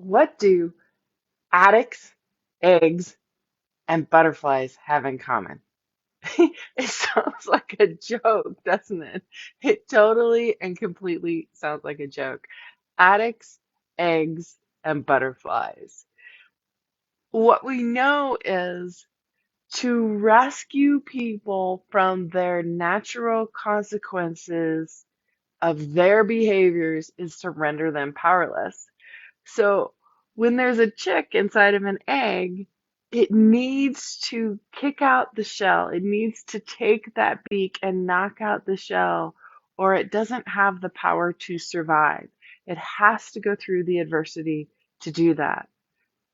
What do addicts, eggs, and butterflies have in common? It sounds like a joke, doesn't it? It totally and completely sounds like a joke. Addicts, eggs, and butterflies. What we know is to rescue people from their natural consequences of their behaviors is to render them powerless. So when there's a chick inside of an egg, it needs to kick out the shell. It needs to take that beak and knock out the shell, or it doesn't have the power to survive. It has to go through the adversity to do that.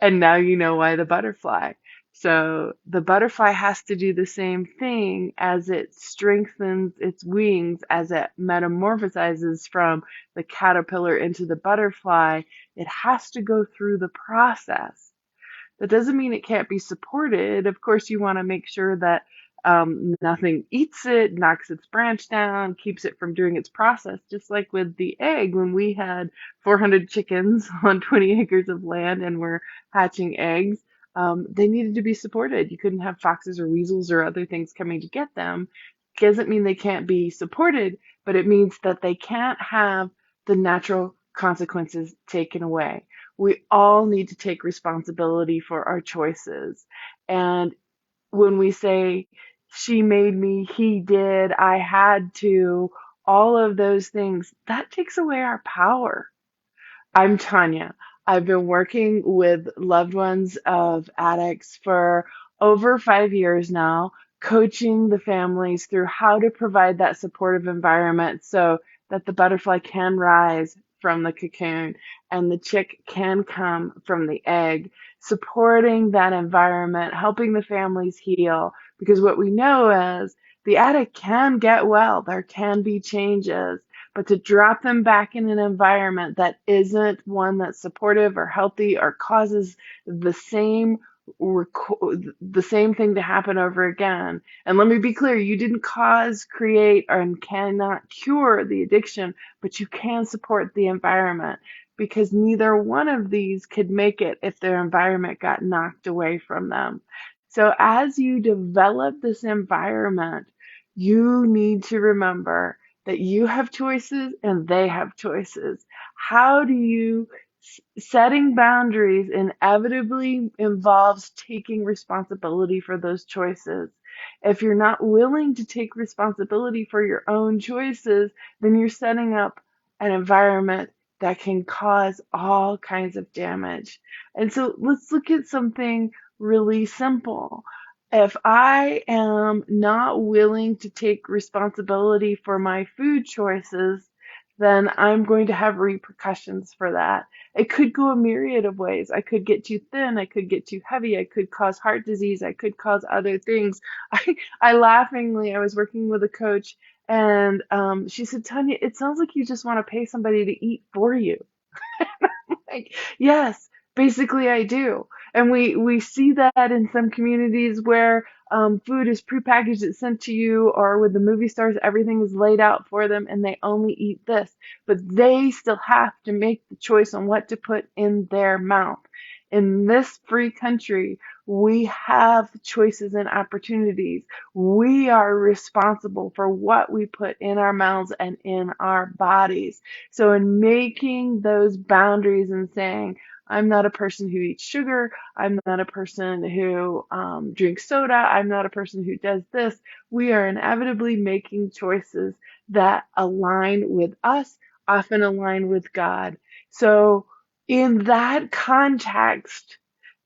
And now you know why the butterfly. So the butterfly has to do the same thing as it strengthens its wings, as it metamorphosizes from the caterpillar into the butterfly. It has to go through the process. That doesn't mean it can't be supported. Of course, you want to make sure that nothing eats it, knocks its branch down, keeps it from doing its process. Just like with the egg, when we had 400 chickens on 20 acres of land and were hatching eggs, they needed to be supported. You couldn't have foxes or weasels or other things coming to get them. Doesn't mean they can't be supported, but it means that they can't have the natural consequences taken away. We all need to take responsibility for our choices. And when we say, she made me, he did, I had to, all of those things, that takes away our power. I'm Tanya. I've been working with loved ones of addicts for over 5 years now, coaching the families through how to provide that supportive environment so that the butterfly can rise from the cocoon and the chick can come from the egg, supporting that environment, helping the families heal. Because what we know is the addict can get well, there can be changes, but to drop them back in an environment that isn't one that's supportive or healthy or causes the same the same thing to happen over again. And let me be clear, you didn't cause, create, and cannot cure the addiction, but you can support the environment because neither one of these could make it if their environment got knocked away from them. So as you develop this environment, you need to remember that you have choices and they have choices. How do you setting boundaries inevitably involves taking responsibility for those choices. If you're not willing to take responsibility for your own choices, then you're setting up an environment that can cause all kinds of damage. And so let's look at something really simple. If I am not willing to take responsibility for my food choices, then I'm going to have repercussions for that. It could go a myriad of ways. I could get too thin. I could get too heavy. I could cause heart disease. I could cause other things. I laughingly, I was working with a coach and she said, Tanya, it sounds like you just want to pay somebody to eat for you. Like, yes, basically I do. And we see that in some communities where food is prepackaged, it's sent to you, or with the movie stars, everything is laid out for them and they only eat this. But they still have to make the choice on what to put in their mouth. In this free country, we have choices and opportunities. We are responsible for what we put in our mouths and in our bodies. So in making those boundaries and saying, I'm not a person who eats sugar, I'm not a person who drinks soda, I'm not a person who does this, we are inevitably making choices that align with us, often align with God. So in that context,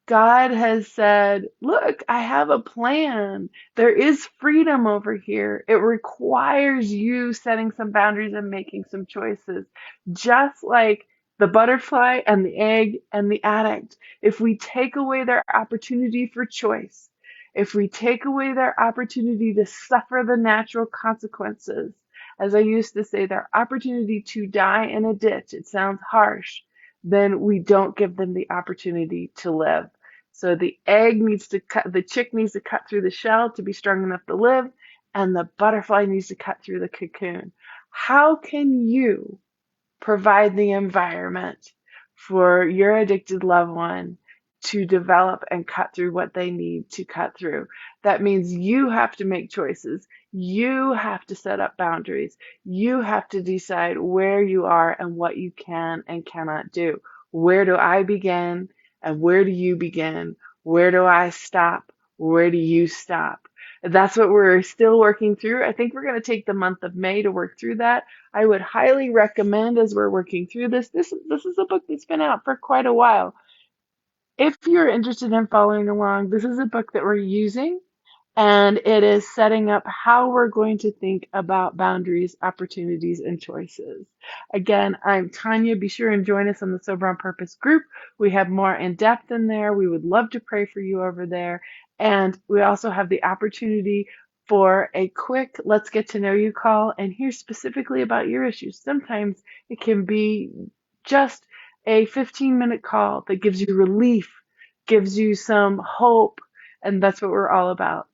God has said, look, I have a plan. There is freedom over here. It requires you setting some boundaries and making some choices. Just like the butterfly and the egg and the addict. If we take away their opportunity for choice, if we take away their opportunity to suffer the natural consequences, as I used to say, their opportunity to die in a ditch, it sounds harsh, then we don't give them the opportunity to live. So the chick needs to cut through the shell to be strong enough to live, and the butterfly needs to cut through the cocoon. How can you provide the environment for your addicted loved one to develop and cut through what they need to cut through. That means you have to make choices. You have to set up boundaries. You have to decide where you are and what you can and cannot do. Where do I begin and where do you begin? Where do I stop? Where do you stop? That's what we're still working through. I think we're going to take the month of May to work through that. I would highly recommend, as we're working through this is a book that's been out for quite a while. If you're interested in following along, this is a book that we're using, and it is setting up how we're going to think about boundaries, opportunities, and choices. Again, I'm Tanya. Be sure and join us on the Sober on Purpose group. We have more in depth in there. We would love to pray for you over there. And we also have the opportunity for a quick let's get to know you call and hear specifically about your issues. Sometimes it can be just a 15-minute call that gives you relief, gives you some hope, and that's what we're all about.